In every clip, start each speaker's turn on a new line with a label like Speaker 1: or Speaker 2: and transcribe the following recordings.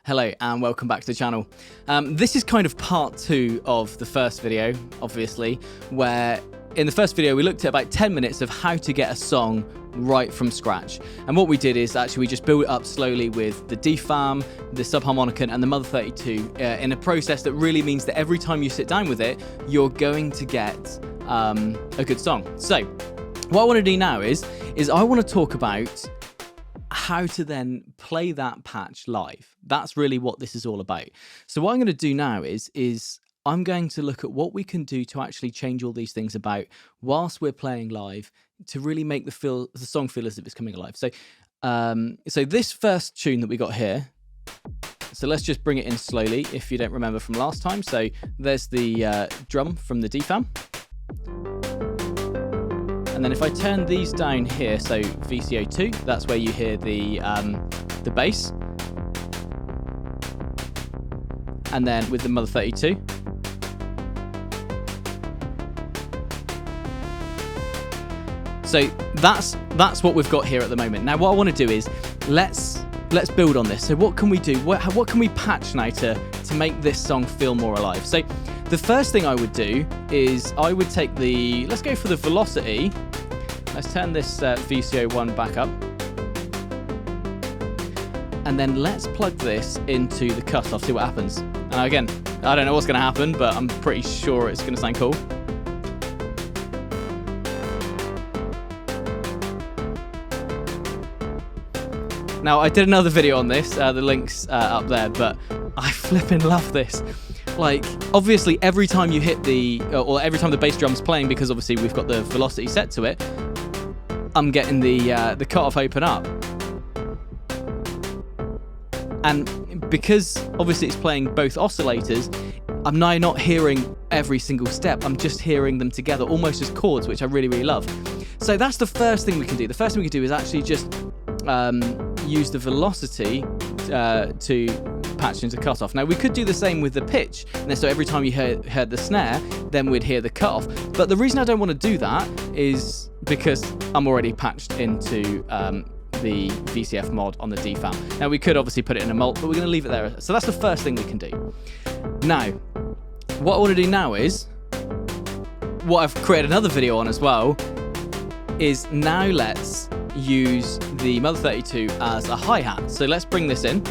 Speaker 1: Hello and welcome back to the channel. This is kind of part 2 of the first video, obviously, where in the first video we looked at about 10 minutes of how to get a song right from scratch. And what we did is actually we just built it up slowly with the Dfam, the Subharmonicon and the Mother 32 in a process that really means that every time you sit down with it, you're going to get a good song. So what I want to do now is I want to talk about how to then play that patch live. That's really what this is all about. So what I'm going to do now is I'm going to look at what we can do to actually change all these things about whilst we're playing live to really make the song feel as if it's coming alive. So so this first tune that we got here, so let's just bring it in slowly if you don't remember from last time. So there's the drum from the Dfam. And then if I turn these down here, so VCO2, that's where you hear the bass. And then with the Mother 32. So that's what we've got here at the moment. Now what I want to do is let's build on this. So what can we do? What can we patch now to make this song feel more alive? So the first thing I would do is I would take let's go for the velocity. Let's turn this VCO1 back up. And then let's plug this into the Cutoff, see what happens. And again, I don't know what's going to happen, but I'm pretty sure it's going to sound cool. Now, I did another video on this, the link's up there, but I flipping love this. Like, obviously, every time you hit or every time the bass drum's playing, because obviously we've got the velocity set to it, I'm getting the Cutoff open up. And because obviously it's playing both oscillators, I'm now not hearing every single step. I'm just hearing them together, almost as chords, which I really, really love. So that's the first thing we can do. The first thing we can do is actually just use the velocity to patch into Cutoff. Now we could do the same with the pitch, and so every time you heard the snare, then we'd hear the Cutoff. But the reason I don't want to do that is because I'm already patched into the VCF mod on the Dfam. Now we could obviously put it in a mult, but we're going to leave it there. So that's the first thing we can do. Now, what I want to do now is, what I've created another video on as well, is now let's use the Mother 32 as a hi-hat. So let's bring this in.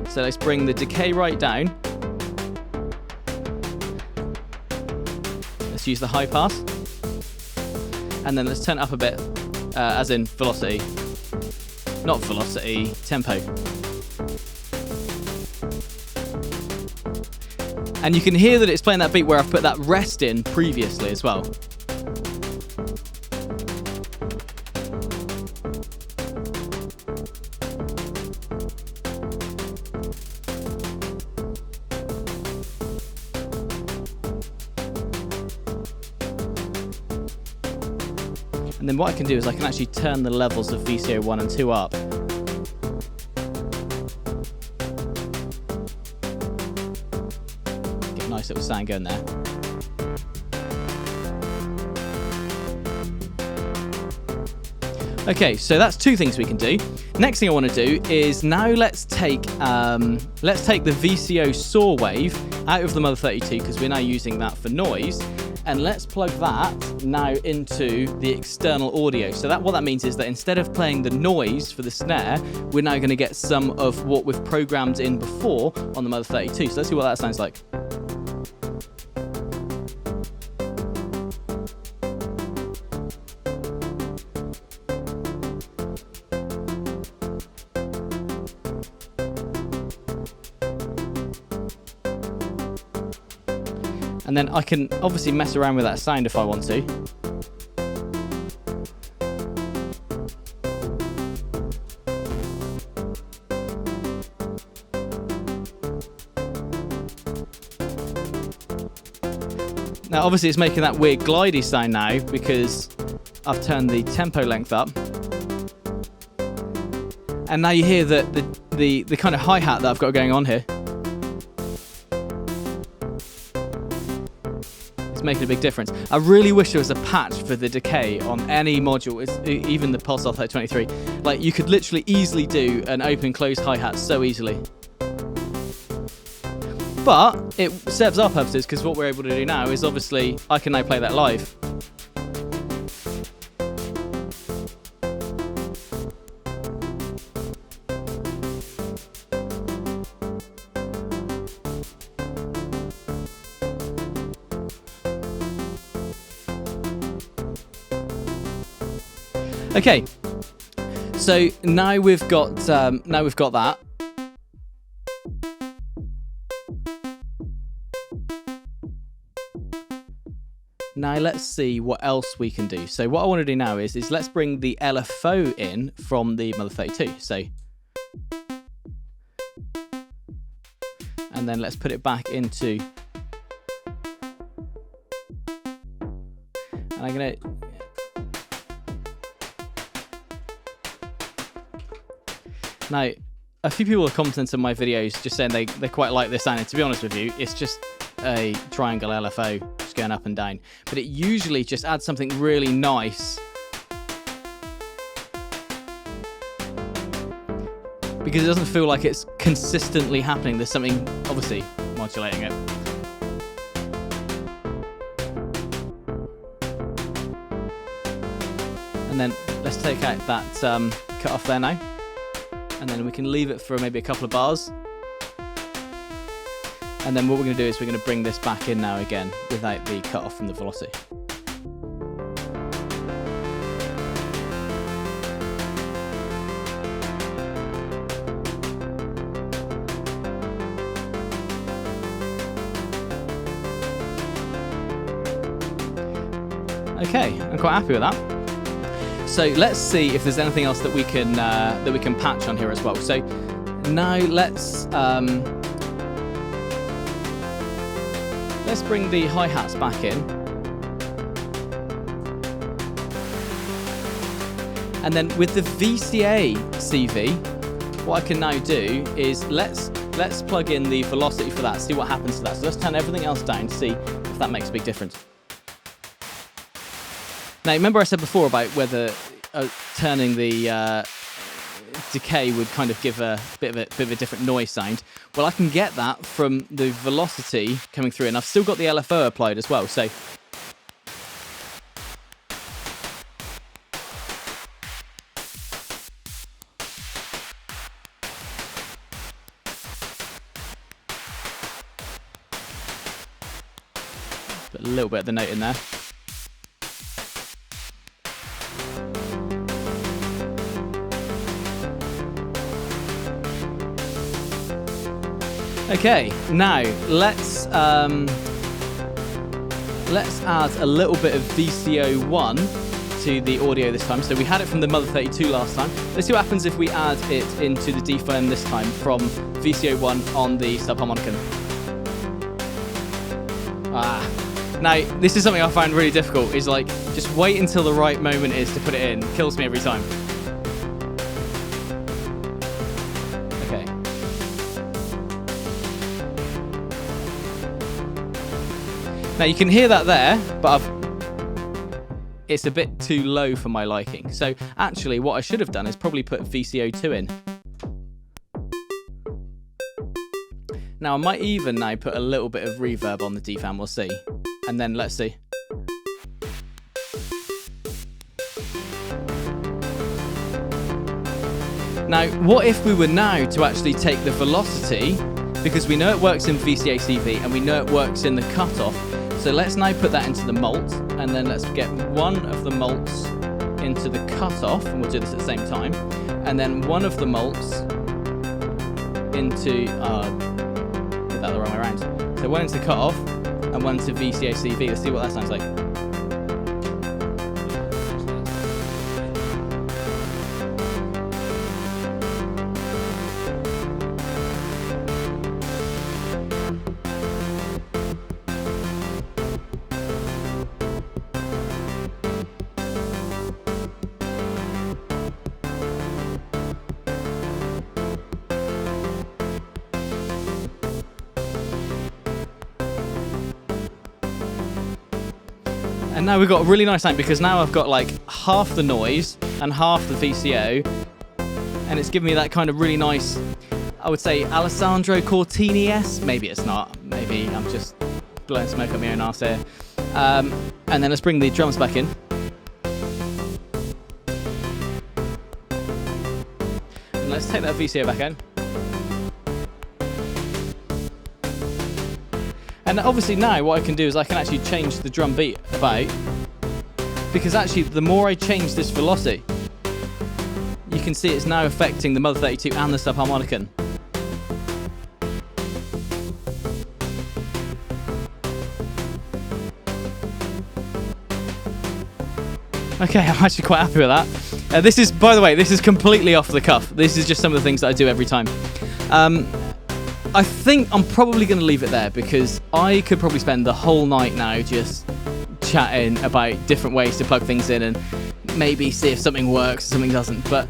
Speaker 1: So let's bring the decay right down. Let's use the high pass. And then let's turn it up a bit, as in velocity. Not velocity, tempo. And you can hear that it's playing that beat where I've put that rest in previously as well. And then what I can do is I can actually turn the levels of VCO1 and 2 up. Get a nice little sound going there. Okay, so that's two things we can do. Next thing I want to do is now let's take the VCO saw wave out of the Mother 32 because we're now using that for noise. And let's plug that now into the external audio. So what that means is that instead of playing the noise for the snare, we're now going to get some of what we've programmed in before on the Mother 32. So let's see what that sounds like. And then I can obviously mess around with that sound if I want to. Now obviously it's making that weird glidey sound now because I've turned the tempo length up. And now you hear the kind of hi-hat that I've got going on here. it's making a big difference. I really wish there was a patch for the decay on any module, even the Pulsar 3023. Like, you could literally easily do an open close hi-hat so easily. But it serves our purposes, because what we're able to do now is obviously I can now play that live. Okay, so now we've got that. Now let's see what else we can do. So what I want to do now is let's bring the LFO in from the Mother 32. So, and then let's put it back into. And I'm gonna. Now, a few people have commented on my videos just saying they quite like this sound, and to be honest with you, it's just a triangle LFO just going up and down. But it usually just adds something really nice, because it doesn't feel like it's consistently happening. There's something obviously modulating it. And then let's take out that cutoff there now. And then we can leave it for maybe a couple of bars. And then what we're going to do is we're going to bring this back in now again without the cutoff from the velocity. Okay, I'm quite happy with that. So let's see if there's anything else that we can patch on here as well. So now let's bring the hi-hats back in, and then with the VCA CV, what I can now do is let's plug in the velocity for that, see what happens to that. So let's turn everything else down to see if that makes a big difference. Now, remember I said before about whether turning the decay would kind of give a bit of a different noise sound. Well, I can get that from the velocity coming through, and I've still got the LFO applied as well. So put a little bit of the note in there. Okay, now let's add a little bit of VCO1 to the audio this time. So we had it from the Mother 32 last time. Let's see what happens if we add it into the Dfam this time from VCO1 on the Subharmonicon. Now this is something I find really difficult, is like just wait until the right moment is to put it in. Kills me every time. Now you can hear that there, but it's a bit too low for my liking. So actually what I should have done is probably put VCO2 in. Now I might even now put a little bit of reverb on the Dfam, we'll see. And then let's see. Now what if we were now to actually take the velocity, because we know it works in VCA CV and we know it works in the cutoff. So let's now put that into the mult, and then let's get one of the mults into the cutoff, and we'll do this at the same time, and then one of the mults into, put that the wrong way around. So one into the cutoff, and one to VCA CV. Let's see what that sounds like. And now we've got a really nice sound because now I've got like half the noise and half the VCO, and it's giving me that kind of really nice, I would say, Alessandro Cortini-esque. Maybe it's not. Maybe I'm just blowing smoke up my own arse here. And then let's bring the drums back in. And let's take that VCO back in. And obviously now what I can do is I can actually change the drum beat about, because actually the more I change this velocity, you can see it's now affecting the Mother 32 and the Subharmonicon. Okay, I'm actually quite happy with that. This is, by the way, this is completely off the cuff. This is just some of the things that I do every time. I think I'm probably going to leave it there because I could probably spend the whole night now just chatting about different ways to plug things in and maybe see if something works or something doesn't. But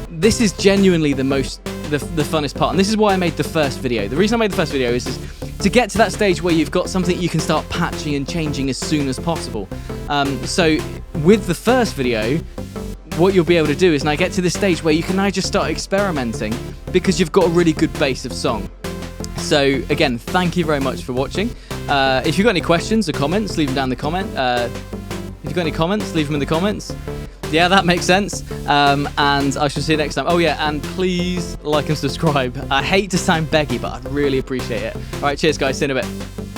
Speaker 1: this is genuinely the funnest part, and this is why I made the first video. The reason I made the first video is to get to that stage where you've got something you can start patching and changing as soon as possible. So with the first video, what you'll be able to do is now get to this stage where you can now just start experimenting because you've got a really good base of song. So again, thank you very much for watching. If you've got any questions or comments, leave them down in the comment. If you've got any comments, leave them in the comments. Yeah, that makes sense. And I shall see you next time. Oh yeah, and please like and subscribe. I hate to sound beggy, but I'd really appreciate it. All right, cheers guys, see you in a bit.